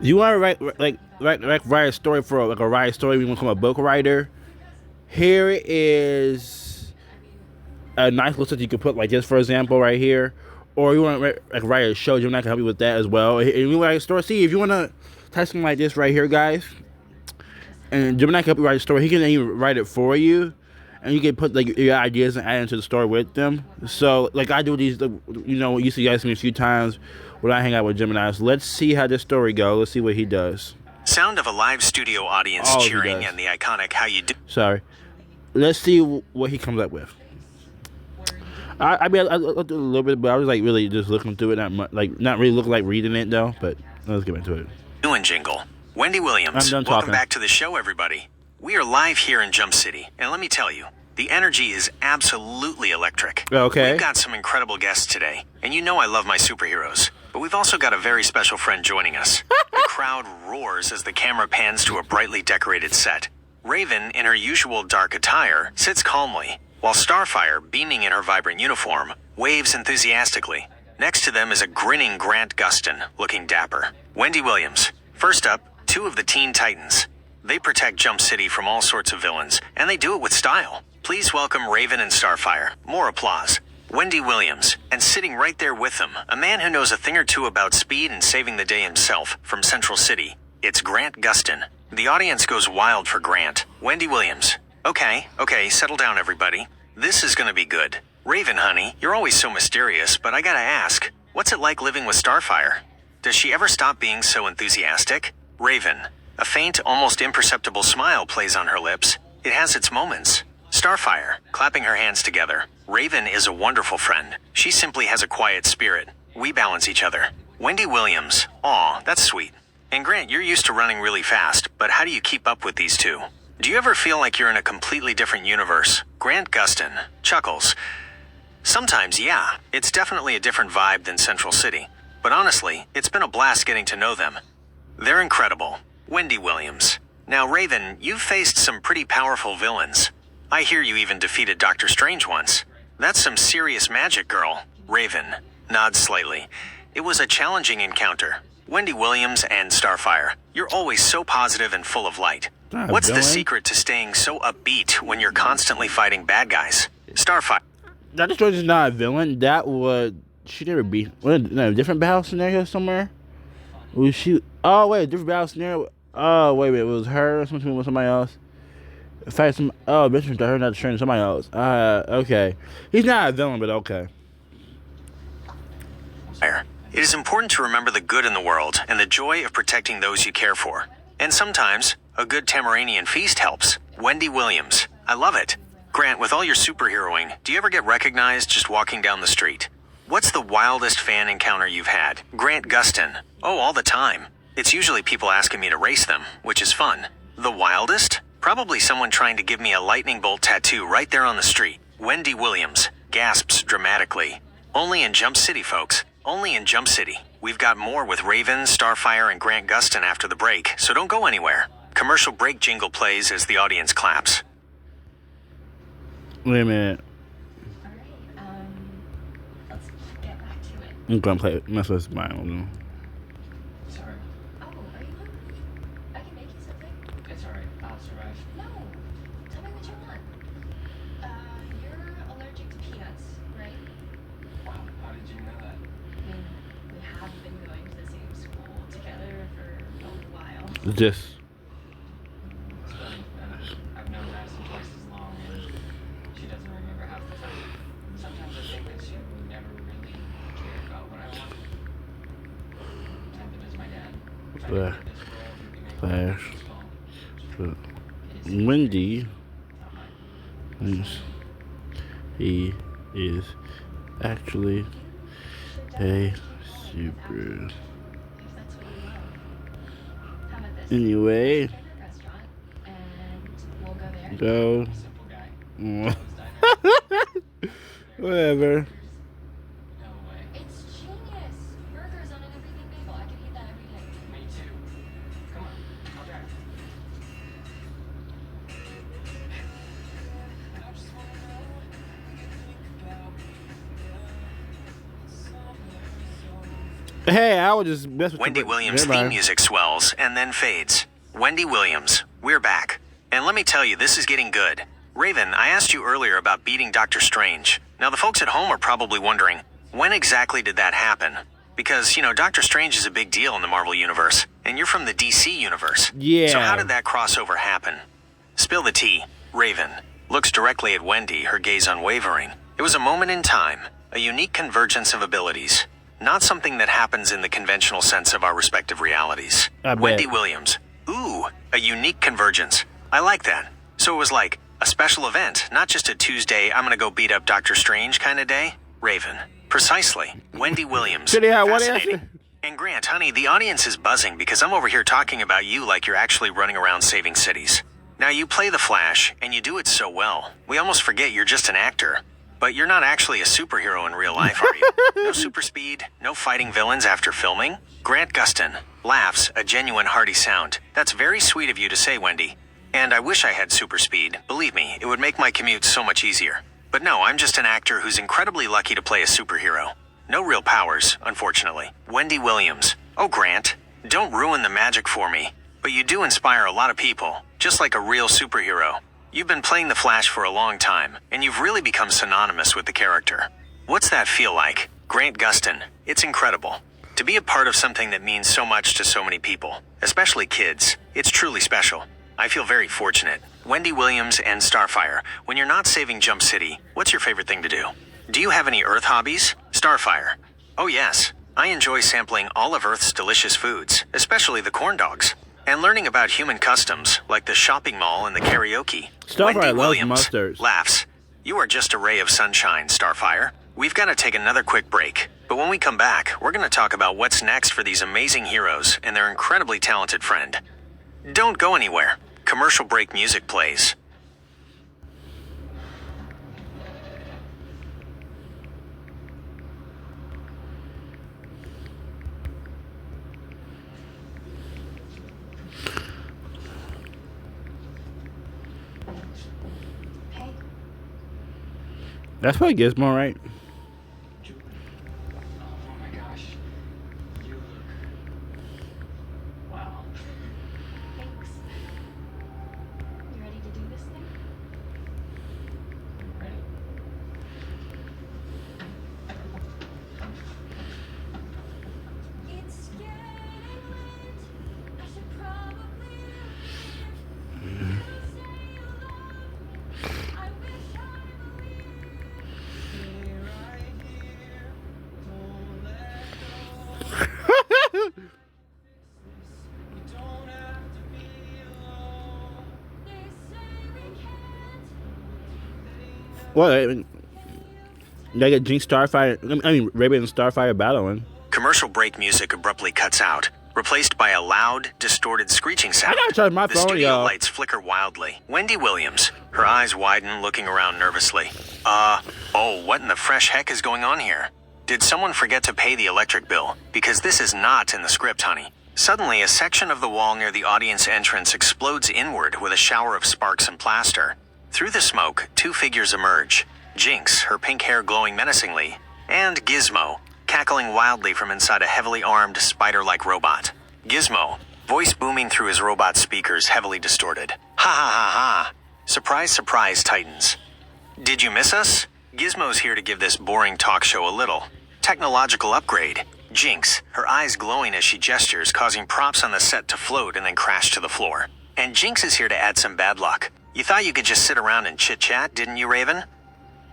You want to write a story for like a write story? You want to become a book writer? Here is a nice list that you could put like this, for example, right here. Or you want to write a show? Gemini can help you with that as well. And you write a story. See if you want to type something like this right here, guys. And Gemini can help you write a story. He can even write it for you, and you can put like your ideas and add into the story with them. So like I do these, you see guys me a few times when I hang out with Gemini. So let's see how this story goes. Let's see what he does. Sound of a live studio audience cheering and the iconic "How you do." Sorry. Let's see what he comes up with. I mean, I looked a little bit, but I was like really just looking through it, not really looking like reading it though. But let's get into it. Doing jingle. Wendy Williams. Welcome back to the show, everybody. We are live here in Jump City, and let me tell you, the energy is absolutely electric. Okay. We've got some incredible guests today, and you know I love my superheroes. But we've also got a very special friend joining us. The crowd roars as the camera pans to a brightly decorated set. Raven, in her usual dark attire, sits calmly, while Starfire, beaming in her vibrant uniform, waves enthusiastically. Next to them is a grinning Grant Gustin, looking dapper. Wendy Williams. First up, two of the Teen Titans. They protect Jump City from all sorts of villains, and they do it with style. Please welcome Raven and Starfire. More applause. Wendy Williams, and sitting right there with them, a man who knows a thing or two about speed and saving the day himself, from Central City. It's Grant Gustin. The audience goes wild for Grant. Wendy Williams. Okay, settle down, everybody. This is gonna be good. Raven, honey, you're always so mysterious, but I gotta ask, what's it like living with Starfire? Does she ever stop being so enthusiastic? Raven. A faint, almost imperceptible smile plays on her lips. It has its moments. Starfire, clapping her hands together. Raven is a wonderful friend. She simply has a quiet spirit. We balance each other. Wendy Williams. Aw, that's sweet. And Grant, you're used to running really fast, but how do you keep up with these two? Do you ever feel like you're in a completely different universe? Grant Gustin chuckles. Sometimes, yeah. It's definitely a different vibe than Central City. But honestly, it's been a blast getting to know them. They're incredible. Wendy Williams. Now, Raven, you've faced some pretty powerful villains. I hear you even defeated Doctor Strange once. That's some serious magic, girl. Raven nods slightly. It was a challenging encounter. Wendy Williams and Starfire, you're always so positive and full of light. What's the secret to staying so upbeat when you're constantly fighting bad guys? Starfire. Doctor Strange is not a villain. That would she never be? A different battle scenario somewhere? Was she? Oh wait, a different battle scenario. Oh wait, it was her. Something with somebody else. In fact, bitch, her not Strange, somebody else. Okay. He's not a villain, but okay. It is important to remember the good in the world and the joy of protecting those you care for. And sometimes, a good Tamaranian feast helps. Wendy Williams. I love it. Grant, with all your superheroing, do you ever get recognized just walking down the street? What's the wildest fan encounter you've had? Grant Gustin. Oh, all the time. It's usually people asking me to race them, which is fun. The wildest? Probably someone trying to give me a lightning bolt tattoo right there on the street. Wendy Williams gasps dramatically. Only in Jump City, folks. Only in Jump City. We've got more with Raven, Starfire, and Grant Gustin after the break, so don't go anywhere. Commercial break jingle plays as the audience claps. Wait a minute. Let's get back to it. I'm gonna play mess with mine. Sorry. Oh, are you hungry? I can make you something. It's alright. I'll survive. No. Tell me what you want. You're allergic to peanuts, right? Wow, how did you know that? I mean, we have been going to the same school together for a while. Just. It's funny. I've known Madison twice as long, and she doesn't remember half the time. Sometimes I think that she never really cared about what I want. Tempted as my dad. Flash. Wendy thinks he is actually a super. If that's what you want. How about this? Anyway, Favorite restaurant, and we'll go there. go. Simple guy. Whatever. No way. It's genius. Burgers on an everything bagel. I could eat that every day. Me too. Come on, I'll drive. Hey, I would just mess with Wendy you, but Williams' never theme mind. music swells and then fades. Wendy Williams, we're back. And let me tell you, this is getting good. Raven, I asked you earlier about beating Doctor Strange. Now, the folks at home are probably wondering, when exactly did that happen? Because, Doctor Strange is a big deal in the Marvel Universe, and you're from the DC Universe. Yeah. So how did that crossover happen? Spill the tea. Raven looks directly at Wendy, her gaze unwavering. It was a moment in time, a unique convergence of abilities. Not something that happens in the conventional sense of our respective realities. I bet. Wendy Williams. Ooh, a unique convergence. I like that. So it was like a special event, not just a Tuesday, I'm gonna go beat up Doctor Strange kind of day. Raven. Precisely. Wendy Williams. Did he have one Fascinating. answer? And Grant, honey, the audience is buzzing because I'm over here talking about you like you're actually running around saving cities. Now, you play the Flash, and you do it so well. We almost forget you're just an actor. But you're not actually a superhero in real life, are you? No super speed, no fighting villains after filming? Grant Gustin laughs, a genuine hearty sound. That's very sweet of you to say, Wendy. And I wish I had super speed. Believe me, it would make my commute so much easier. But no, I'm just an actor who's incredibly lucky to play a superhero. No real powers, unfortunately. Wendy Williams. Oh, Grant, don't ruin the magic for me. But you do inspire a lot of people, just like a real superhero. You've been playing the Flash for a long time, and you've really become synonymous with the character. What's that feel like? Grant Gustin, it's incredible. To be a part of something that means so much to so many people, especially kids, it's truly special. I feel very fortunate. Wendy Williams and Starfire, when you're not saving Jump City, what's your favorite thing to do? Do you have any Earth hobbies? Starfire. Oh yes, I enjoy sampling all of Earth's delicious foods, especially the corn dogs. And learning about human customs, like the shopping mall and the karaoke. Starfire Wendy loves Williams mustards. laughs. You are just a ray of sunshine, Starfire. We've got to take another quick break. But when we come back, we're going to talk about what's next for these amazing heroes and their incredibly talented friend. Don't go anywhere. Commercial break music plays. Hey, That's probably Gizmo, right? Oh my gosh. You look. Wow. thanks. You ready to do this thing? Ready? It's getting late. I should probably leave. You say you love me. I wish I believed. They say we can't. Well, I mean, they get Jinx Starfire. I mean, Raven and Starfire battling. Commercial break music abruptly cuts out, replaced by a loud, distorted screeching sound. I gotta charge my The phone, studio y'all. lights flicker wildly. Wendy Williams, her eyes widen, looking around nervously. Oh, what in the fresh heck is going on here? Did someone forget to pay the electric bill? Because this is not in the script, honey. Suddenly, a section of the wall near the audience entrance explodes inward with a shower of sparks and plaster. Through the smoke, two figures emerge. Jinx, her pink hair glowing menacingly, and Gizmo, cackling wildly from inside a heavily armed, spider-like robot. Gizmo, voice booming through his robot speakers, heavily distorted. Ha ha ha ha. Surprise, surprise, Titans. Did you miss us? Gizmo's here to give this boring talk show a little technological upgrade. Jinx, her eyes glowing as she gestures, causing props on the set to float and then crash to the floor. And Jinx is here to add some bad luck. You thought you could just sit around and chit-chat, didn't you, Raven?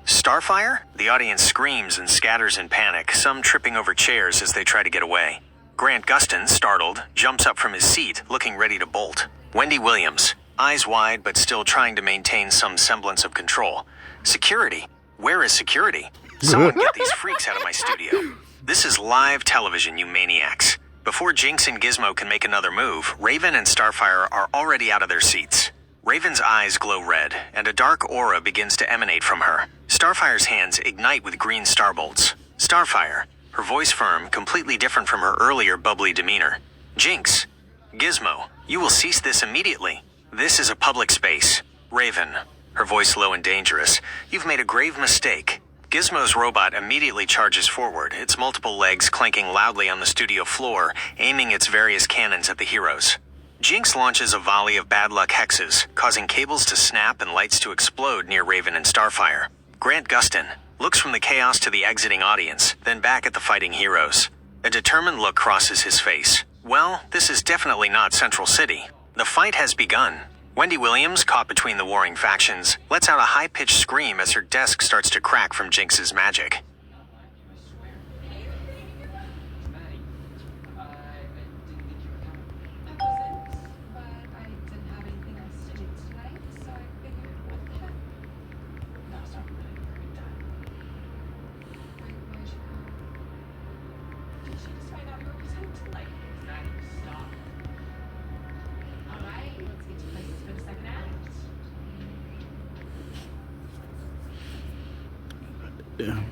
Starfire? The audience screams and scatters in panic, some tripping over chairs as they try to get away. Grant Gustin, startled, jumps up from his seat, looking ready to bolt. Wendy Williams, eyes wide but still trying to maintain some semblance of control. Security? Where is security? Someone get these freaks out of my studio. This is live television, you maniacs. Before Jinx and Gizmo can make another move, Raven and Starfire are already out of their seats. Raven's eyes glow red, and a dark aura begins to emanate from her. Starfire's hands ignite with green starbolts. Starfire, her voice firm, completely different from her earlier bubbly demeanor. Jinx, Gizmo, you will cease this immediately. This is a public space. Raven, her voice low and dangerous, you've made a grave mistake. Gizmo's robot immediately charges forward, its multiple legs clanking loudly on the studio floor, aiming its various cannons at the heroes. Jinx launches a volley of bad luck hexes, causing cables to snap and lights to explode near Raven and Starfire. Grant Gustin looks from the chaos to the exiting audience, then back at the fighting heroes. A determined look crosses his face. Well, this is definitely not Central City. The fight has begun. Wendy Williams, caught between the warring factions, lets out a high-pitched scream as her desk starts to crack from Jinx's magic. Maddie, I didn't think you were coming. I wasn't, but I didn't have anything else to do tonight, so I figured, what the heck? No, it's not really a very good time. Where'd you go? Did you just find out you were presenting tonight? Maddie, stop. Alright, let's get to places for the second act. Yeah.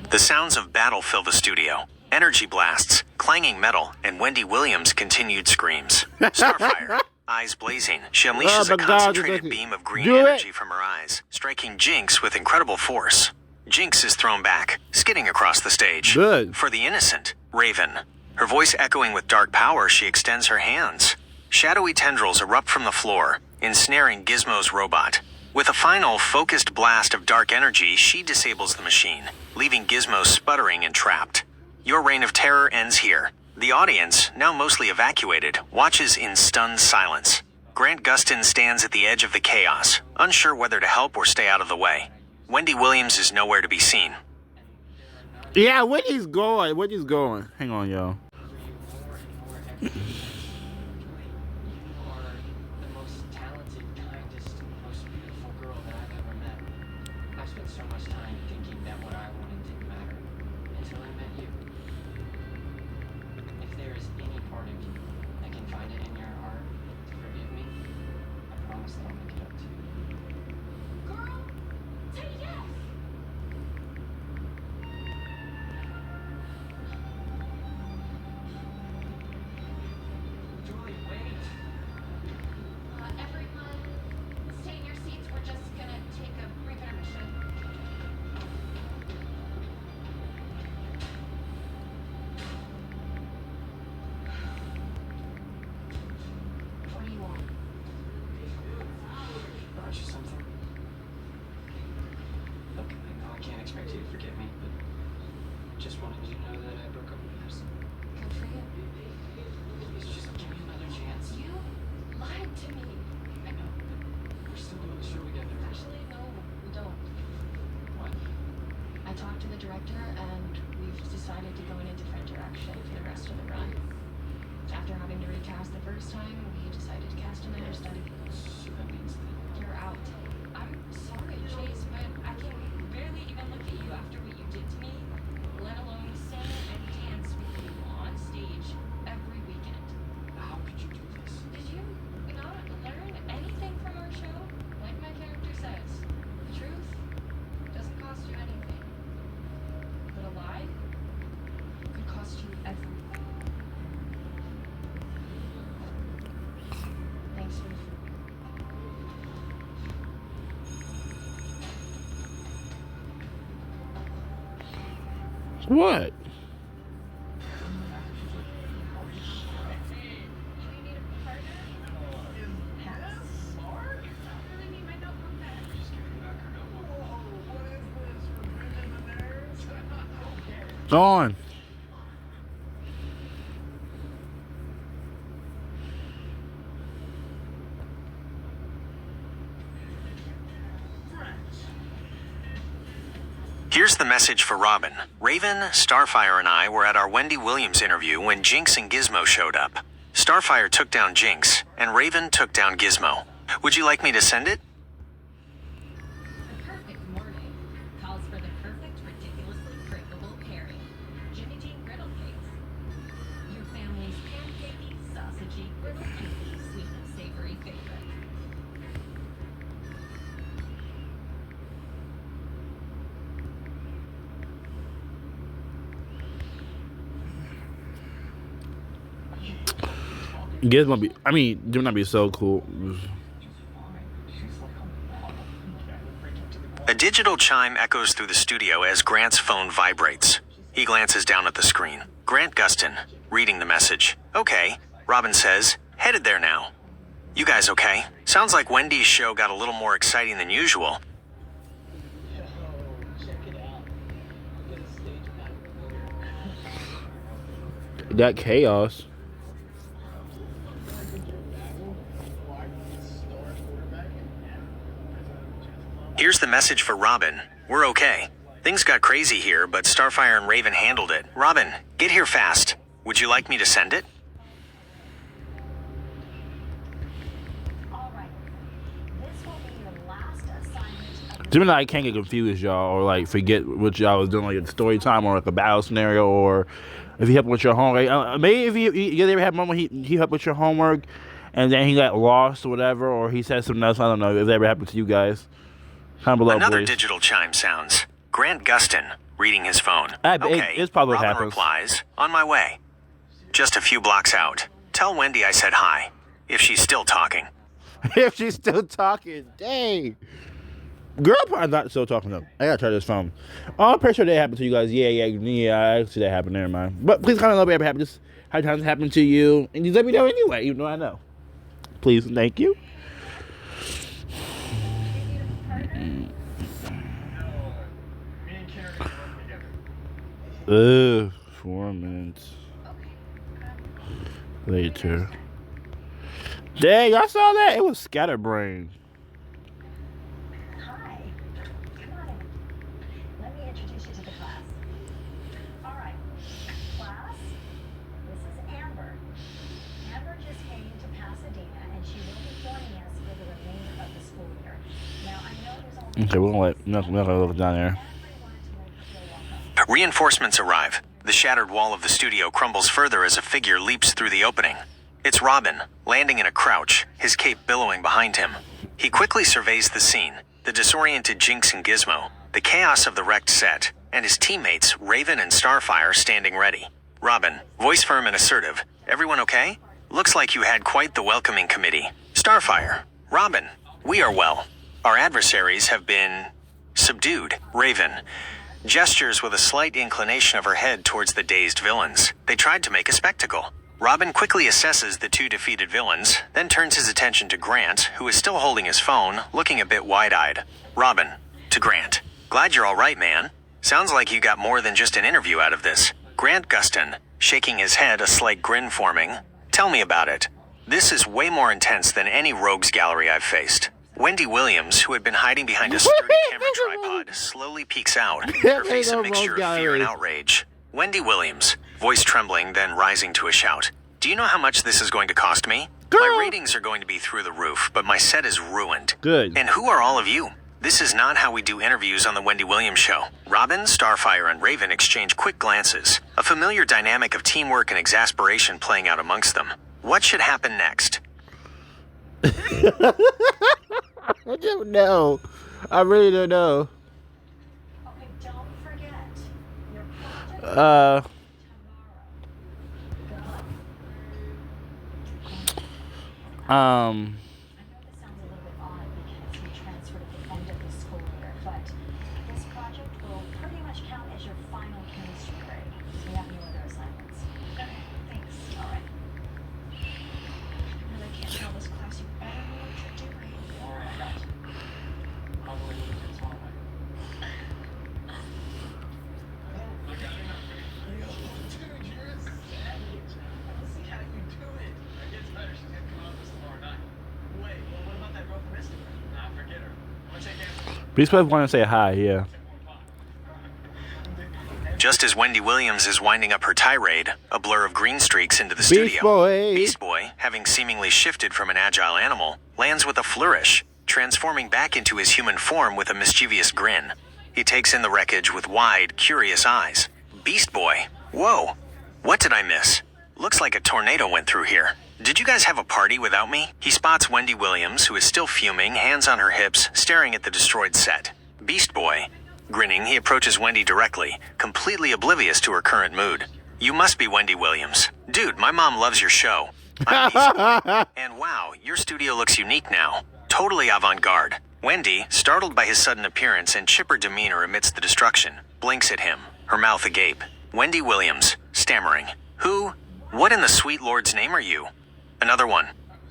The sounds of battle fill the studio. Energy blasts, clanging metal, and Wendy Williams' continued screams. Starfire, eyes blazing, she unleashes Oh a my God, concentrated just beam of green do it. energy from her eyes, striking Jinx with incredible force. Jinx is thrown back, skidding across the stage. Good. For the innocent, Raven. Her voice echoing with dark power, she extends her hands. Shadowy tendrils erupt from the floor, ensnaring Gizmo's robot. With a final, focused blast of dark energy, she disables the machine, leaving Gizmo sputtering and trapped. Your reign of terror ends here. The audience, now mostly evacuated, watches in stunned silence. Grant Gustin stands at the edge of the chaos, unsure whether to help or stay out of the way. Wendy Williams is nowhere to be seen. Yeah, Wendy's going. Wendy's going. Hang on, y'all. More and more every day. You are the most talented, kindest, most beautiful girl that I've ever met. I've spent so much time thinking that what I wanted didn't matter until I met you. If there is any part of you that can find it in your heart to forgive me, I promise that I'll make it up to you. Girl, say yes! Julie, wait! Everyone, stay in your seats. We're just gonna take a brief intermission. What do you want? Brought you something? Look, I know I can't expect you to forgive me, but just wanted you to know that I broke up with this. Good for you. Please just give me another chance. You lied to me. I know, but we're still doing the show together. Actually, no, we don't. What? I talked to the director, and we've decided to go in a different direction for the rest of the run. After having to recast the first time, we decided to cast another study. So that means that You're out. I'm sorry, Chase, but I can barely even look at you after what you did to me, let alone sing and dance with you on stage every weekend. how could you do this? Did you not learn anything from our show? Like my character says, the truth doesn't cost you anything. But a lie could cost you everything. Thanks for the food. What? It's on. Here's the message for Robin. Raven, Starfire, and I were at our Wendy Williams interview when Jinx and Gizmo showed up. Starfire took down Jinx, and Raven took down Gizmo. Would you like me to send it? The perfect morning calls for the perfect, ridiculously craveable pairing. Jimmy Dean griddle cakes. Your family's pancakey, sausagey, griddle cakey, sweet and savory favorite. Gizmo be. I mean, Gemini be so cool. She's fine. She's digital chime echoes through the studio as Grant's phone vibrates. He glances down at the screen. Grant Gustin, reading the message. Okay, Robin says, headed there now. You guys okay? Sounds like Wendy's show got a little more exciting than usual. That chaos. Here's the message for Robin. We're okay. Things got crazy here, but Starfire and Raven handled it. Robin, get here fast. Would you like me to send it? All right. This will be your last assignment. Gemini can't get confused, y'all, or like forget what y'all was doing, like a story time or like a battle scenario, or if he helped with your homework. Maybe if you ever had a moment he helped with your homework and then he got lost or whatever, or he said something else. I don't know if that ever happened to you guys. Comment below, Another please. digital chime sounds. Grant Gustin, reading his phone. Okay, it's probably Robin happens. replies, on my way. Just a few blocks out. Tell Wendy I said hi, if she's still talking. If she's still talking, dang. Girl, probably not still talking though. I gotta try this phone. Oh, I'm pretty sure that happened to you guys. Yeah, I see that happen. Never mind. But please comment below if it happened. Just how times it happened to you, and just let me know anyway, even though I know. Please, and thank you. Ugh, 4 minutes later. Dang, I saw that. It was Scatterbrain. Hi. Come on in. Let me introduce you to the class. All right. Class, this is Amber. Amber just came to Pasadena, and she will be joining us for the remainder of the school year. Now, I know there's only... Okay, we're not gonna look down there. Reinforcements arrive. The shattered wall of the studio crumbles further as a figure leaps through the opening. It's Robin, landing in a crouch, his cape billowing behind him. He quickly surveys the scene, the disoriented Jinx and Gizmo, the chaos of the wrecked set, and his teammates, Raven and Starfire, standing ready. Robin, voice firm and assertive. Everyone okay? Looks like you had quite the welcoming committee. Starfire, Robin, we are well. Our adversaries have been subdued. Raven, gestures with a slight inclination of her head towards the dazed villains. They tried to make a spectacle. Robin quickly assesses the two defeated villains, then turns his attention to Grant, who is still holding his phone, looking a bit wide-eyed. Robin, to Grant. Glad you're all right, man. Sounds like you got more than just an interview out of this. Grant Gustin, shaking his head, a slight grin forming. Tell me about it. This is way more intense than any rogues gallery I've faced. Wendy Williams, who had been hiding behind a sturdy camera tripod, slowly peeks out, her face a mixture of fear and outrage. Wendy Williams, voice trembling, then rising to a shout. Do you know how much this is going to cost me? My ratings are going to be through the roof, but my set is ruined. Good. And who are all of you? This is not how we do interviews on the Wendy Williams show. Robin, Starfire, and Raven exchange quick glances, a familiar dynamic of teamwork and exasperation playing out amongst them. What should happen next? I don't know. I really don't know. Okay, don't forget. Your project Um. I know this sounds a little bit odd because you transferred at the end of the school year, but this project will pretty much count as your final chemistry grade. So you have no other assignments. Okay, thanks. All right. I really can't tell this class. You better know what you're doing. All right, I got you. Probably a little bit smaller. Dude, you're a savage. Let's see how you do it. It gets better. She's gonna come out with us tomorrow night. Wait, well, what about that girl from Instagram? Nah, forget her. I'm gonna take Amber. Beast Boy want to say hi, yeah. Just as Wendy Williams is winding up her tirade, a blur of green streaks into the studio. Beast Boy. Beast Boy, having seemingly shifted from an agile animal, lands with a flourish, transforming back into his human form with a mischievous grin. He takes in the wreckage with wide, curious eyes. Beast Boy, whoa, what did I miss? Looks like a tornado went through here. Did you guys have a party without me? He spots Wendy Williams, who is still fuming, hands on her hips, staring at the destroyed set. Beast Boy, grinning, he approaches Wendy directly, completely oblivious to her current mood. You must be Wendy Williams. Dude, my mom loves your show. I'm Beast Boy. And wow, your studio looks unique now. Totally avant-garde. Wendy, startled by his sudden appearance and chipper demeanor amidst the destruction, blinks at him, her mouth agape. Wendy Williams, stammering. Who? What in the sweet Lord's name are you? Another one.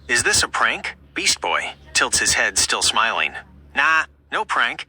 Is this a prank? Beast Boy tilts his head, still smiling. Nah, no prank.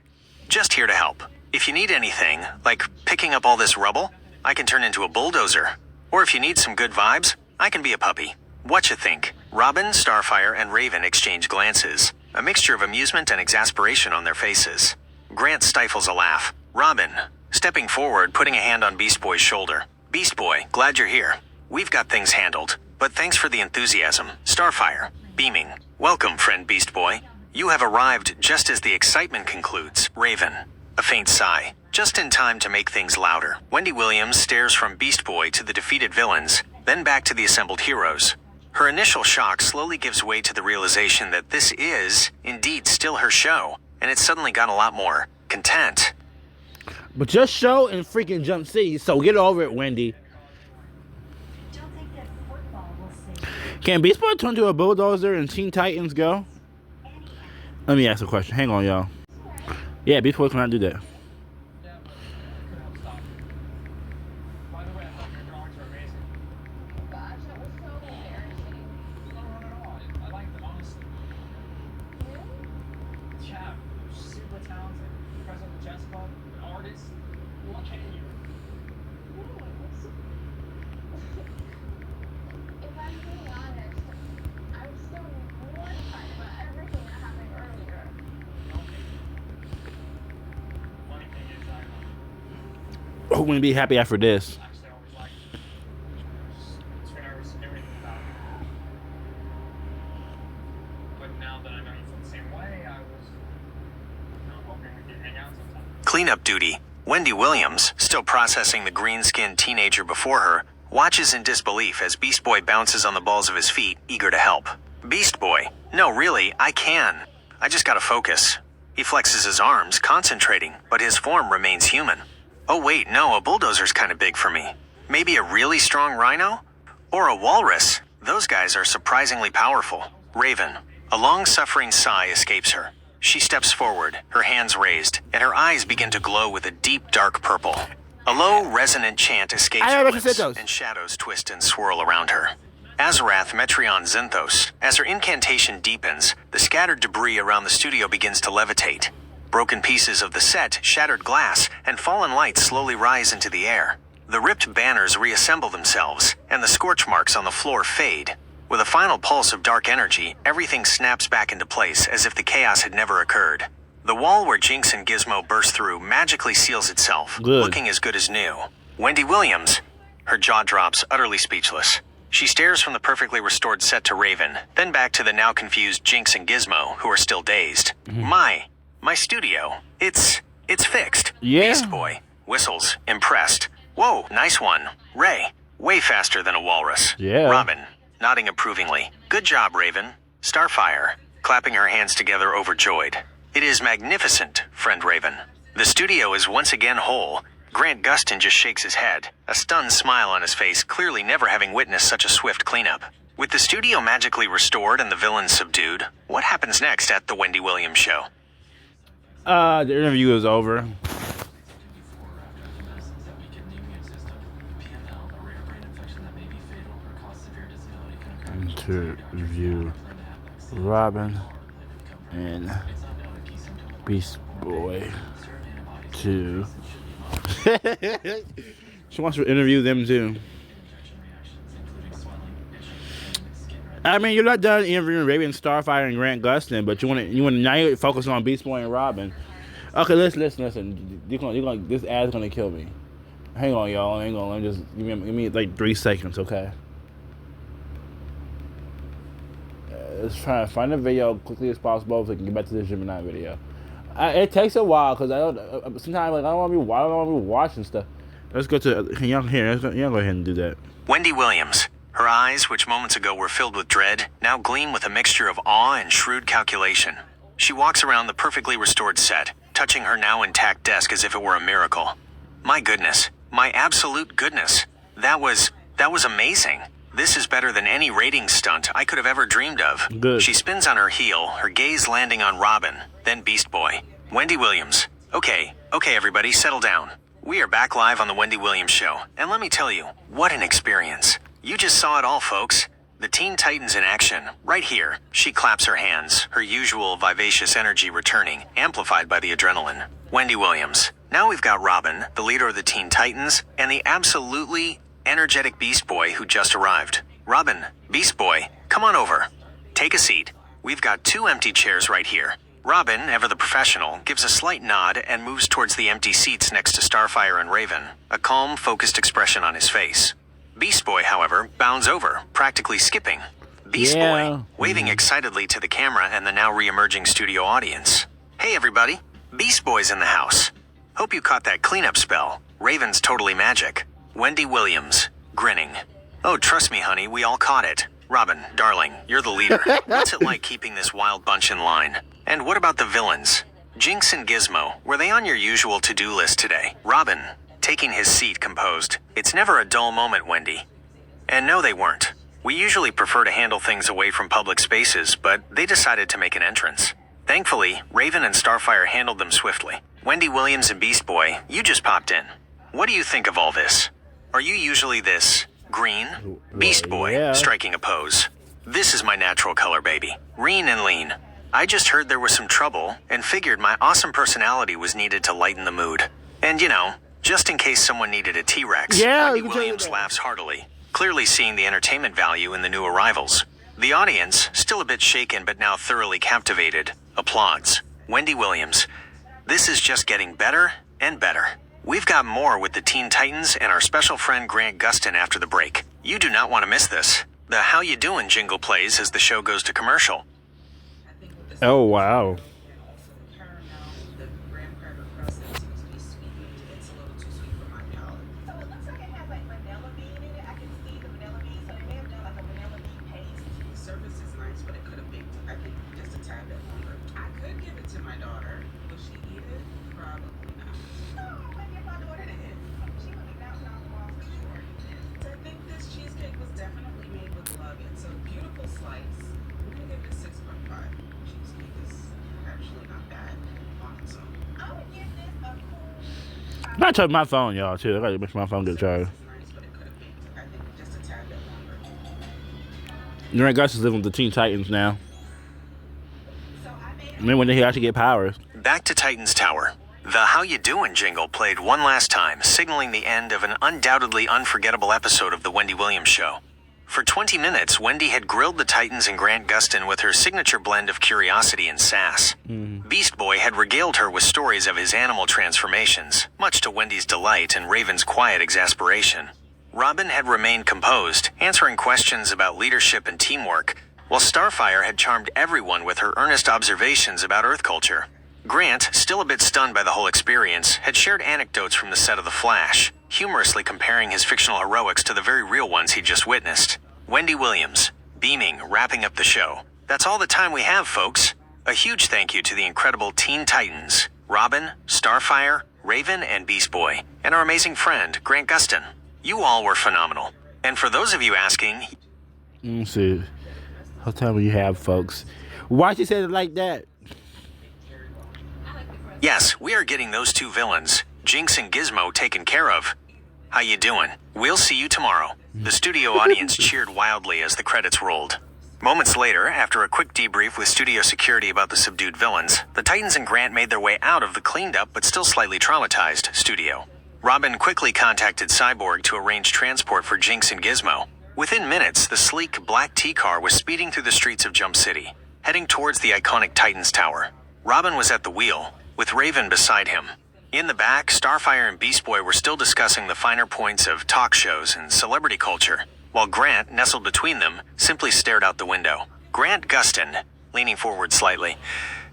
Just here to help. If you need anything, like picking up all this rubble, I can turn into a bulldozer. Or if you need some good vibes, I can be a puppy. What you think? Robin, Starfire, and Raven exchange glances, a mixture of amusement and exasperation on their faces. Grant stifles a laugh. Robin, stepping forward, putting a hand on Beast Boy's shoulder. Beast Boy, glad you're here. We've got things handled, but thanks for the enthusiasm. Starfire, beaming. Welcome, friend Beast Boy. You have arrived just as the excitement concludes. Raven, a faint sigh, just in time to make things louder. Wendy Williams stares from Beast Boy to the defeated villains, then back to the assembled heroes. Her initial shock slowly gives way to the realization that this is, indeed, still her show, and it's suddenly got a lot more content. But your show in freaking Jump City, so get over it, Wendy. Don't think that football will save you. Can Beast Boy turn to a bulldozer and Teen Titans go? Let me ask a question. Hang on, y'all. Yeah, Beast Boy cannot do that. Yeah, but I could help stop you. By the way, I thought your drawings were amazing. Gosh, that was so embarrassing. No, not at all. I like them, honestly. Really? Yeah, super talented. President of the chess club, an artist. What can you? Thanks. If I'm being honest, I'm still mortified about everything that happened earlier. Funny thing is, Who wouldn't be happy after this? actually always liked it. It's when I was doing about it. But now that I know you feel the same way, I was hoping we could hang out sometime. Cleanup duty. Wendy Williams, still processing the green-skinned teenager before her, watches in disbelief as Beast Boy bounces on the balls of his feet, eager to help. Beast Boy, no, really, I can. I just gotta focus. He flexes his arms, concentrating, but his form remains human. Oh wait, no, a bulldozer's kinda big for me. Maybe a really strong rhino? Or a walrus. Those guys are surprisingly powerful. Raven, a long-suffering sigh escapes her. She steps forward, her hands raised, and her eyes begin to glow with a deep, dark purple. A low, resonant chant escapes I her already lips, said those. and shadows twist and swirl around her. Azarath Metreon Zinthos. As her incantation deepens, the scattered debris around the studio begins to levitate. Broken pieces of the set, shattered glass, and fallen lights slowly rise into the air. The ripped banners reassemble themselves, and the scorch marks on the floor fade. With a final pulse of dark energy, everything snaps back into place as if the chaos had never occurred. The wall where Jinx and Gizmo burst through magically seals itself, Good. looking as good as new. Wendy Williams. Her jaw drops, utterly speechless. She stares from the perfectly restored set to Raven, then back to the now confused Jinx and Gizmo, who are still dazed. My studio. It's fixed. Yeah. Beast Boy whistles, impressed. Whoa, nice one. Ray, way faster than a walrus. Yeah. Robin, nodding approvingly. Good job, Raven. Starfire, clapping her hands together overjoyed. It is magnificent, friend Raven. The studio is once again whole. Grant Gustin just shakes his head, a stunned smile on his face, clearly never having witnessed such a swift cleanup. With the studio magically restored and the villains subdued, what happens next at the Wendy Williams show? The interview is over. Interview Robin and Beast Boy 2. She wants to interview them too. I mean, you're not done interviewing Raven, Starfire, and Grant Gustin, but you want to now you're focusing on Beast Boy and Robin. Okay, listen. This ad's gonna kill me. Hang on, y'all. Hang on. Let me give me like 3 seconds, okay? Let's try to find a video quickly as possible so we can get back to this Gemini video. It takes a while because I don't. Sometimes like I don't want to be watching stuff. Let's go to. Can y'all here? Y'all go ahead and do that. Wendy Williams. Her eyes, which moments ago were filled with dread, now gleam with a mixture of awe and shrewd calculation. She walks around the perfectly restored set, touching her now intact desk as if it were a miracle. My goodness, my absolute goodness. That was amazing. This is better than any ratings stunt I could have ever dreamed of. Good. She spins on her heel, her gaze landing on Robin, then Beast Boy. Wendy Williams. Okay, everybody, settle down. We are back live on the Wendy Williams Show, and let me tell you, what an experience. You just saw it all, folks. The Teen Titans in action, right here. She claps her hands, her usual vivacious energy returning, amplified by the adrenaline. Wendy Williams. Now we've got Robin, the leader of the Teen Titans, and the absolutely energetic Beast Boy who just arrived. Robin, Beast Boy, come on over. Take a seat. We've got 2 empty chairs right here. Robin, ever the professional, gives a slight nod and moves towards the empty seats next to Starfire and Raven, a calm, focused expression on his face. Beast Boy, however, bounds over, practically skipping. Beast Boy, waving excitedly to the camera and the now re-emerging studio audience. Hey everybody, Beast Boy's in the house. Hope you caught that cleanup spell. Raven's totally magic. Wendy Williams, grinning. Oh, trust me, honey, we all caught it. Robin, darling, you're the leader. What's it like keeping this wild bunch in line? And what about the villains? Jinx and Gizmo, were they on your usual to-do list today? Robin, taking his seat composed. It's never a dull moment, Wendy. And no, they weren't. We usually prefer to handle things away from public spaces, but they decided to make an entrance. Thankfully, Raven and Starfire handled them swiftly. Wendy Williams and Beast Boy, you just popped in. What do you think of all this? Are you usually this green? Beast Boy, striking a pose. This is my natural color, baby. Green and lean. I just heard there was some trouble and figured my awesome personality was needed to lighten the mood. And you know, just in case someone needed a T-Rex, Wendy Williams laughs heartily, clearly seeing the entertainment value in the new arrivals. The audience, still a bit shaken but now thoroughly captivated, applauds. Wendy Williams. This is just getting better and better. We've got more with the Teen Titans and our special friend Grant Gustin after the break. You do not want to miss this. The How You Doin' jingle plays as the show goes to commercial. Oh, wow. I'm not touching my phone, y'all, too. I gotta make sure my phone gets charged. Grant Gustin's living with the Teen Titans now. Maybe when they actually get powers. Back to Titans Tower. The How You Doin' jingle played one last time, signaling the end of an undoubtedly unforgettable episode of The Wendy Williams Show. For 20 minutes, Wendy had grilled the Titans and Grant Gustin with her signature blend of curiosity and sass. Beast Boy had regaled her with stories of his animal transformations, much to Wendy's delight and Raven's quiet exasperation. Robin had remained composed, answering questions about leadership and teamwork, while Starfire had charmed everyone with her earnest observations about Earth culture. Grant, still a bit stunned by the whole experience, had shared anecdotes from the set of The Flash, humorously comparing his fictional heroics to the very real ones he'd just witnessed. Wendy Williams, beaming, wrapping up the show. That's all the time we have, folks. A huge thank you to the incredible Teen Titans, Robin, Starfire, Raven, and Beast Boy, and our amazing friend, Grant Gustin. You all were phenomenal. And for those of you asking... Let's see. What time will you have, folks? Why'd you say it like that? Yes, we are getting those 2 villains, Jinx and Gizmo, taken care of. How you doing? We'll see you tomorrow. The studio audience cheered wildly as the credits rolled. Moments later, after a quick debrief with studio security about the subdued villains, the Titans and Grant made their way out of the cleaned up but still slightly traumatized studio. Robin quickly contacted Cyborg to arrange transport for Jinx and Gizmo. Within minutes, the sleek black T-car was speeding through the streets of Jump City, heading towards the iconic Titans Tower. Robin was at the wheel, with Raven beside him. In the back, Starfire and Beast Boy were still discussing the finer points of talk shows and celebrity culture, while Grant, nestled between them, simply stared out the window. Grant Gustin, leaning forward slightly.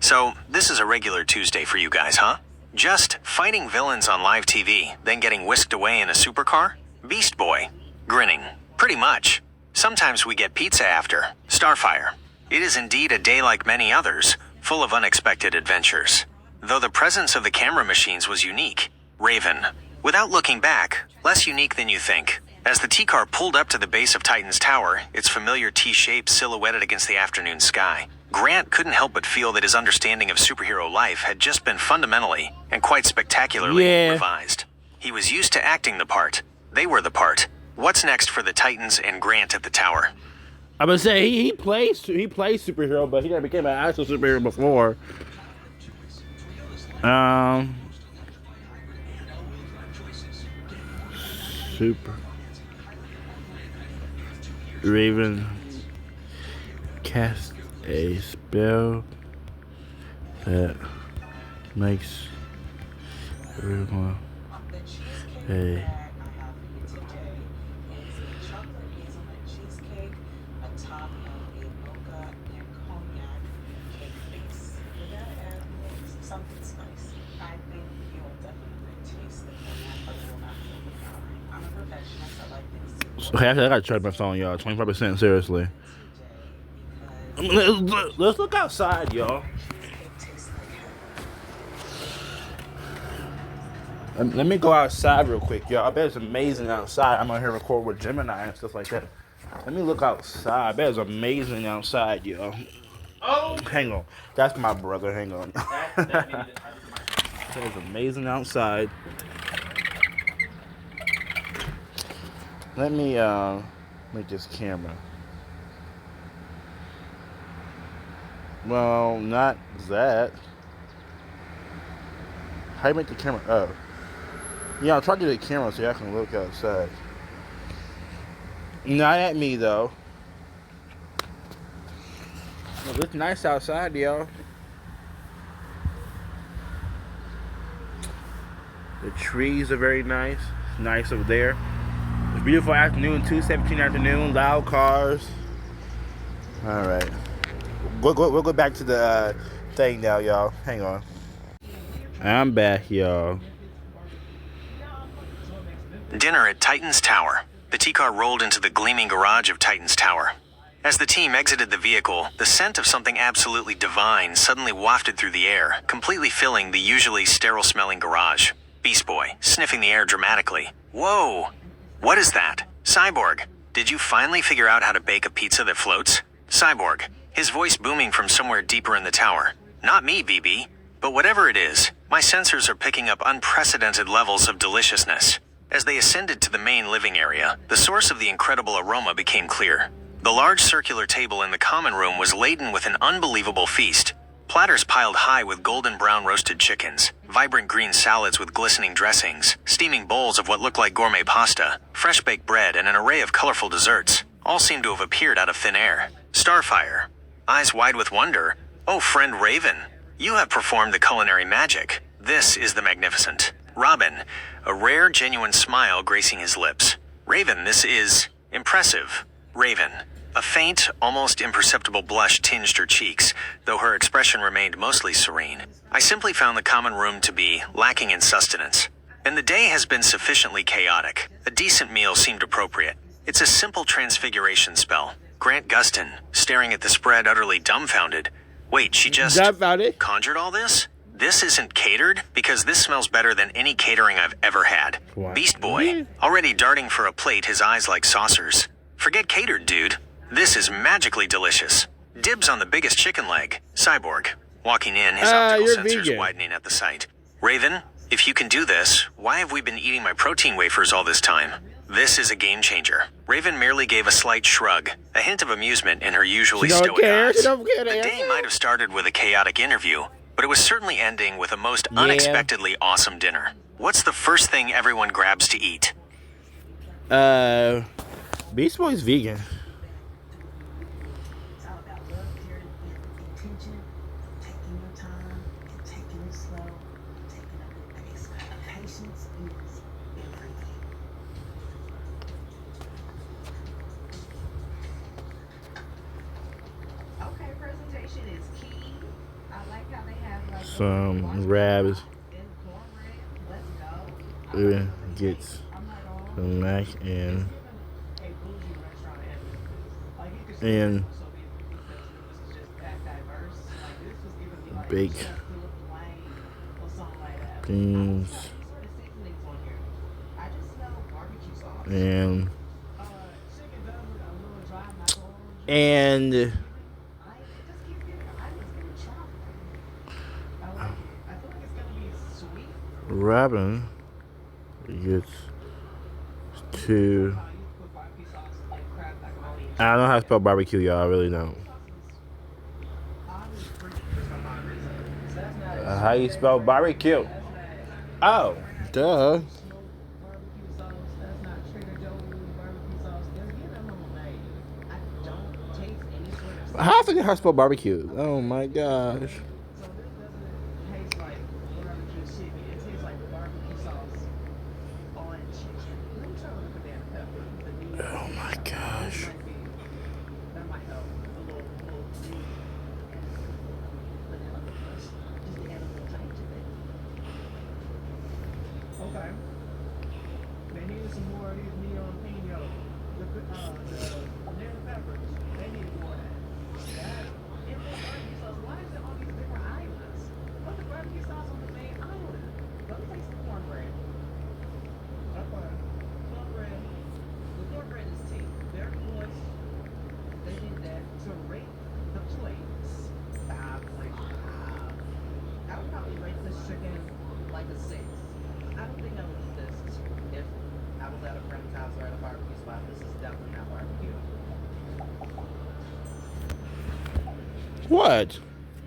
So, this is a regular Tuesday for you guys, huh? Just fighting villains on live TV, then getting whisked away in a supercar? Beast Boy, grinning. Pretty much. Sometimes we get pizza after. Starfire. It is indeed a day like many others, full of unexpected adventures. Though the presence of the camera machines was unique. Raven. Without looking back, less unique than you think. As the T-car pulled up to the base of Titan's tower, its familiar T-shape silhouetted against the afternoon sky, Grant couldn't help but feel that his understanding of superhero life had just been fundamentally and quite spectacularly revised. He was used to acting the part. They were the part. What's next for the Titans and Grant at the tower? I would say he plays superhero, but he never became an actual superhero before. Super Raven cast a spell that makes everyone a okay, I gotta charge my phone, y'all. 25%, seriously. Let's look outside, y'all. Let me go outside real quick, y'all. I bet it's amazing outside. I'm out here record with Gemini and stuff like that. Let me look outside. I bet it's amazing outside, y'all. Oh! Hang on. That's my brother. Hang on. It's amazing outside. Let me make this camera. Well, not that. How you make the camera up? Yeah, I'll try to get the camera so y'all can look outside. Not at me though. Well, it's nice outside, y'all. The trees are very nice. Nice over there. It's a beautiful afternoon, 2:17 afternoon, loud cars. All right. We'll go back to the thing now, y'all. Hang on. I'm back, y'all. Dinner at Titan's Tower. The T-car rolled into the gleaming garage of Titan's Tower. As the team exited the vehicle, the scent of something absolutely divine suddenly wafted through the air, completely filling the usually sterile-smelling garage. Beast Boy, sniffing the air dramatically. Whoa! What is that? Cyborg, did you finally figure out how to bake a pizza that floats? Cyborg, his voice booming from somewhere deeper in the tower. Not me, BB. But whatever it is, my sensors are picking up unprecedented levels of deliciousness. As they ascended to the main living area, the source of the incredible aroma became clear. The large circular table in the common room was laden with an unbelievable feast. Platters piled high with golden brown roasted chickens, vibrant green salads with glistening dressings, steaming bowls of what looked like gourmet pasta, fresh baked bread, and an array of colorful desserts, all seemed to have appeared out of thin air. Starfire, eyes wide with wonder. Oh, friend Raven, you have performed the culinary magic. This is the magnificent. Robin, a rare, genuine smile gracing his lips. Raven, this is impressive. Raven, a faint, almost imperceptible blush tinged her cheeks, though her expression remained mostly serene. I simply found the common room to be lacking in sustenance. And the day has been sufficiently chaotic. A decent meal seemed appropriate. It's a simple transfiguration spell. Grant Gustin, staring at the spread utterly dumbfounded. Wait, she just conjured all this? This isn't catered? Because this smells better than any catering I've ever had. What? Beast Boy, already darting for a plate, his eyes like saucers. Forget catered, dude. This is magically delicious. Dibs on the biggest chicken leg. Cyborg, walking in, his optical sensors vegan. widening at the sight. Raven, if you can do this, why have we been eating my protein wafers all this time? This is a game changer. Raven merely gave a slight shrug, a hint of amusement in her usually stoic eyes. The day might have started with a chaotic interview, but it was certainly ending with a most unexpectedly awesome dinner. What's the first thing everyone grabs to eat? Beast Boy's vegan. It's all about love, care, and intention, taking your time, and taking it slow, taking a good pace. Patience is everything. Okay, presentation is key. I like how they have like Some rabs. and cornbread. Let's go. Gets I'm not on. some mac and A bougie restaurant like you could and so be because this is just that diverse. Like this was giving me like baked Chef Philip Lane or something like that. beans. Sort of seasonings on here. I just smell barbecue sauce. and Chicken does look a little dry, I'm not gonna hold you. and I just keep getting it. I just get chocolate. I like it. I feel like it's gonna be sweet. Robin gets to. You put barbecue sauce like crab macaroni. I don't know how to spell barbecue, y'all. I really don't. Obviously, for some odd reason. So that's not How you spell barbecue? Oh, duh. smoked barbecue sauce. That's not Trader Joe's barbecue sauce. There's getting a little made. I don't taste any sort of. How I forget how to spell barbecue? Oh my gosh. So this doesn't taste like barbecue chicken. It tastes like barbecue sauce on chicken. Let me try with the banana pepper. Oh my gosh. That might help. A little vanilla crust. Just to add a little bite to it. Okay. They needed some more of these neon pino. The banana peppers. They needed more of that. That and the barbecue sauce. Why is it on these different islands? Put the barbecue sauce on the main island. Let me taste the cornbread. Okay. Cornbread. The cornbread is tea. Very moist. They did that to rate the plates. 5.5. I would probably rate this chicken like a 6. I don't think I would eat this if I was at a friend's house or at a barbecue spot. This is definitely not barbecue. What?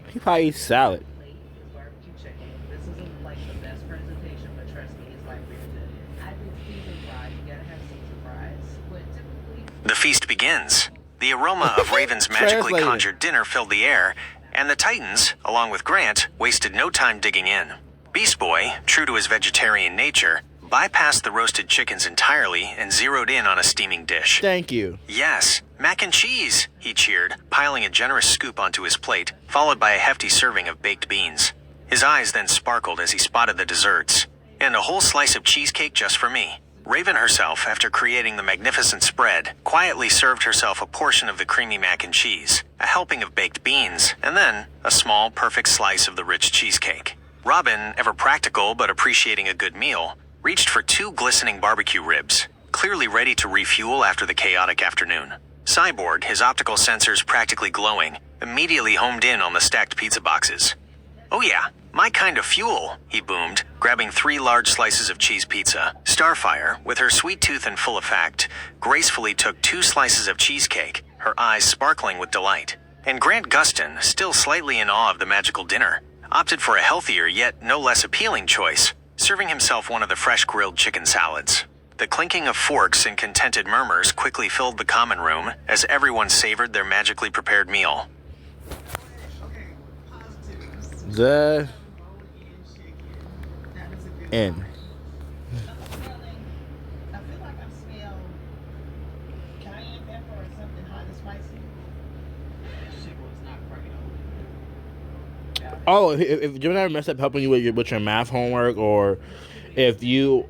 He probably eats salad. Plate is barbecue chicken. This isn't like the best presentation, but trust me, it's like really good. I think seasoned fries. You gotta have seasoned fries. But typically, The feast begins. The aroma of Raven's magically Translated. conjured dinner filled the air, and the Titans, along with Grant, wasted no time digging in. Beast Boy, true to his vegetarian nature, bypassed the roasted chickens entirely and zeroed in on a steaming dish. Thank you. Yes, mac and cheese, he cheered, piling a generous scoop onto his plate, followed by a hefty serving of baked beans. His eyes then sparkled as he spotted the desserts. And a whole slice of cheesecake just for me. Raven herself, after creating the magnificent spread, quietly served herself a portion of the creamy mac and cheese, a helping of baked beans, and then a small, perfect slice of the rich cheesecake. Robin, ever practical but appreciating a good meal, reached for 2 glistening barbecue ribs, clearly ready to refuel after the chaotic afternoon. Cyborg, his optical sensors practically glowing, immediately homed in on the stacked pizza boxes. "Oh yeah, my kind of fuel," he boomed, grabbing 3 large slices of cheese pizza. Starfire, with her sweet tooth and full effect, gracefully took 2 slices of cheesecake, her eyes sparkling with delight. And Grant Gustin, still slightly in awe of the magical dinner, opted for a healthier yet no less appealing choice, serving himself one of the fresh grilled chicken salads. The clinking of forks and contented murmurs quickly filled the common room as everyone savored their magically prepared meal. okay, positives. The Bone-in chicken. That is a good end. sign. I feel like I've smelled cayenne pepper or something hot and spicy. This chicken was not quite over. Oh, if Gemini messed up helping you with your math homework, or if you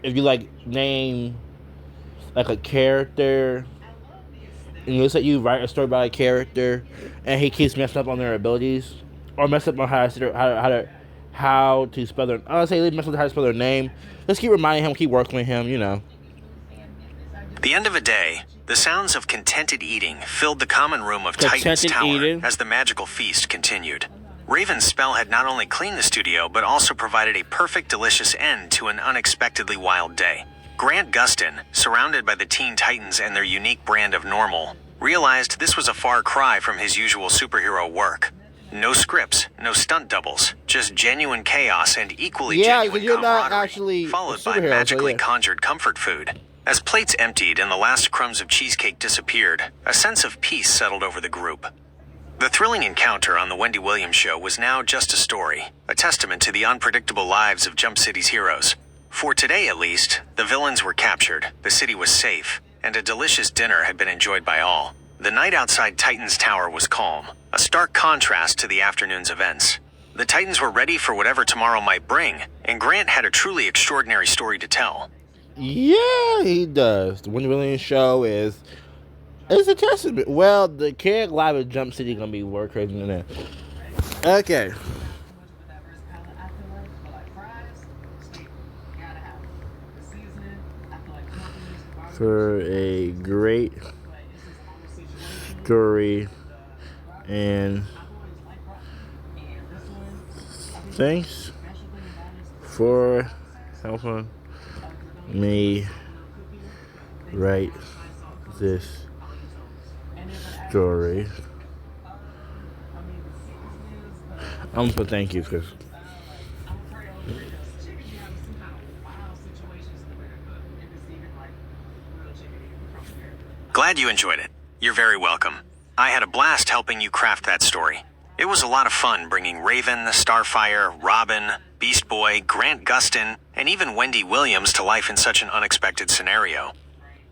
like name like a character, and you let you write a story about a character, and he keeps messing up on their abilities, or mess up on how to spell their. I don't say mess up how to spell their name. Just keep reminding him, keep working with him, you know. The end of a day, the sounds of contented eating filled the common room of Titan's Contented Tower eating? as the magical feast continued. Raven's spell had not only cleaned the studio, but also provided a perfect, delicious end to an unexpectedly wild day. Grant Gustin, surrounded by the Teen Titans and their unique brand of normal, realized this was a far cry from his usual superhero work. No scripts, no stunt doubles, just genuine chaos and equally Yeah, genuine you're not camaraderie, actually a followed by superhero, so magically yeah. conjured comfort food. As plates emptied and the last crumbs of cheesecake disappeared, a sense of peace settled over the group. The thrilling encounter on the Wendy Williams show was now just a story, a testament to the unpredictable lives of Jump City's heroes. For today at least, the villains were captured, the city was safe, and a delicious dinner had been enjoyed by all. The night outside Titan's Tower was calm, a stark contrast to the afternoon's events. The Titans were ready for whatever tomorrow might bring, and Grant had a truly extraordinary story to tell. Yeah, he does. The Wendy Williams show is a testament. Well, the Carrot Live at Jump City gonna be more crazy than that. Okay. With diverse palate, I feel like, but like fries, staple. Gotta have it. The seasoning, for a great story, and thanks for helping me write this story. I'm gonna thank you, Chris. Glad you enjoyed it. You're very welcome. I had a blast helping you craft that story. It was a lot of fun bringing Raven, Starfire, Robin, Beast Boy, Grant Gustin, and even Wendy Williams to life in such an unexpected scenario.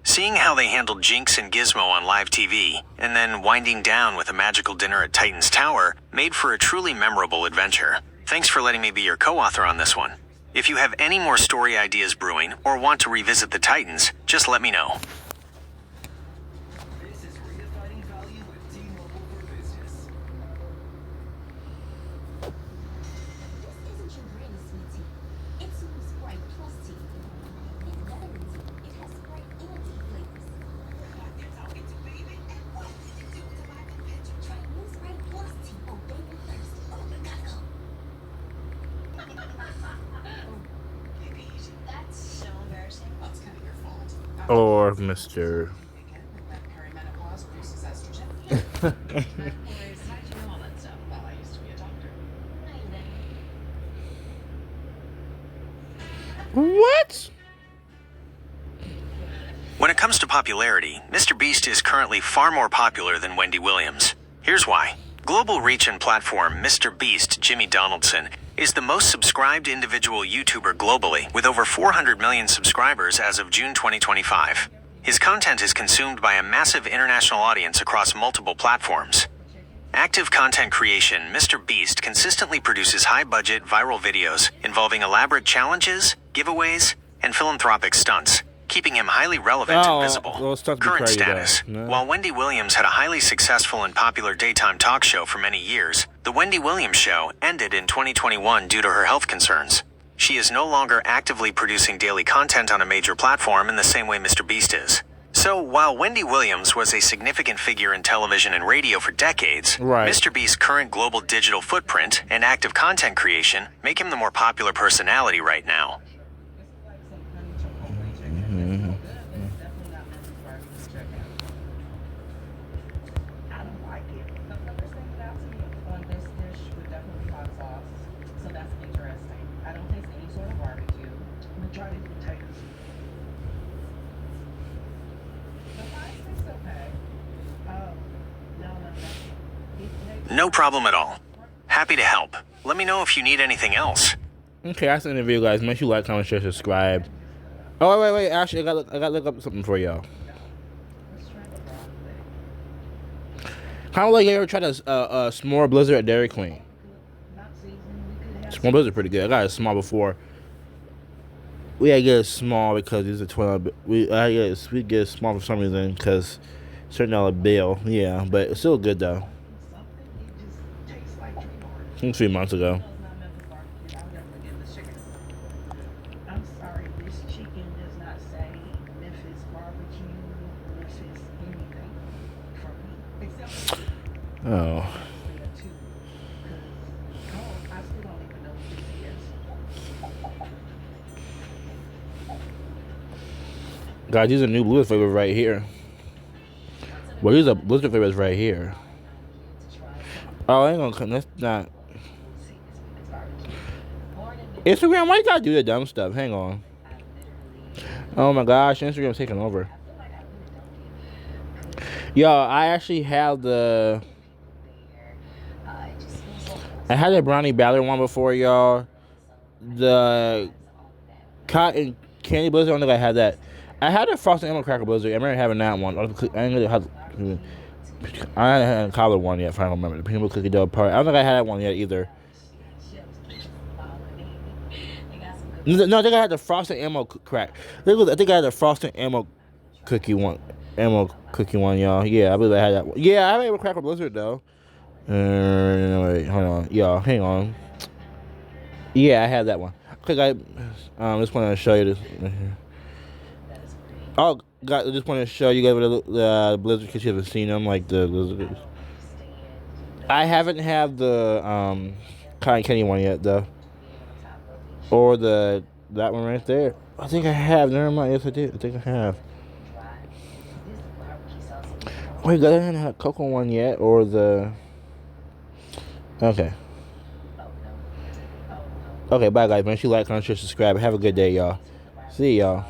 Seeing how they handled Jinx and Gizmo on live TV, and then winding down with a magical dinner at Titan's Tower, made for a truly memorable adventure. Thanks for letting me be your co-author on this one. If you have any more story ideas brewing, or want to revisit the Titans, just let me know. This is redefining value with T-Mobile for Business. This isn't your granny sweet tea. It's Super Sprite Plus tea. It's better than tea. It has Sprite and tea flavors. Try new Sprite Plus tea. Oh, baby, thirst. Oh, we gotta go. That's so embarrassing. That's kind of your fault. Or Mr. Perimenopause produces estrogen. How'd you know all that stuff? Well, I used to be a doctor. No, you didn't. What? When it comes to popularity, Mr. Beast is currently far more popular than Wendy Williams. Here's why. Global reach and platform Mr. Beast Jimmy Donaldson is the most subscribed individual YouTuber globally, with over 400 million subscribers as of June 2025. His content is consumed by a massive international audience across multiple platforms. Active content creation, Mr. Beast consistently produces high-budget viral videos involving elaborate challenges, giveaways, and philanthropic stunts, keeping him highly relevant and visible. Well, stunts be Current crazy, though. status. No. While Wendy Williams had a highly successful and popular daytime talk show for many years, The Wendy Williams Show ended in 2021 due to her health concerns. She is no longer actively producing daily content on a major platform in the same way Mr. Beast is. So, while Wendy Williams was a significant figure in television and radio for decades, Right. Mr. Beast's current global digital footprint and active content creation make him the more popular personality right now. I don't like it. The first thing that to me on this dish would definitely be hot sauce. So that's interesting. I don't taste any sort of barbecue. I'm gonna try these potatoes. The fries taste okay. No. No problem at all. Happy to help. Let me know if you need anything else. Okay, that's the interview, guys. Make sure you like, comment, share, subscribe. Oh, wait. Actually, I got to look up something for y'all. Kind of like you ever tried a s'more blizzard at Dairy Queen. S'more blizzard pretty good. I got a small before. We had to get a small because it's a $12. We get a small for some reason because it's a $certain bill. Yeah, but it's still good though. I think 3 months ago. I'm sorry, this chicken does not say Memphis barbecue, Memphis anything for me. Except for Oh. there too. Because I still don't even know what this is. Guys, these are new blizzard flavors right here. Well, these are blizzard flavors right here. Oh, I ain't gonna come. That's not. Instagram, why you gotta do the dumb stuff? Hang on. Oh my gosh, Instagram's taking over. Yo, I actually have the. I had the brownie batter one before, y'all. The cotton candy blizzard, I don't think I had that. I had a frosted animal cracker blizzard. I remember having that one. I haven't had a cobbler one yet, if I don't remember. The peanut cookie dough part. I don't think I had that one yet either. No, I think I had the frosted animal crack. I think I had the frosted animal cookie one. Y'all. Yeah, I believe I had that one. Yeah, I haven't had a cracker blizzard though. Wait, hold on, y'all. Hang on. Yeah, I had that one. Okay, guys. Just want to show you this. Right here. Oh, God, I just want to show you guys the Blizzard because you haven't seen them, like the Blizzard. I haven't had the Cotton Candy one yet, though. Or that one right there. I think I have. Never mind. Yes, I did. I think I have. Wait, I haven't had a cocoa one yet, or the. Okay. Okay, bye, guys. Make sure you like, comment, share, subscribe. Have a good day, y'all. See y'all.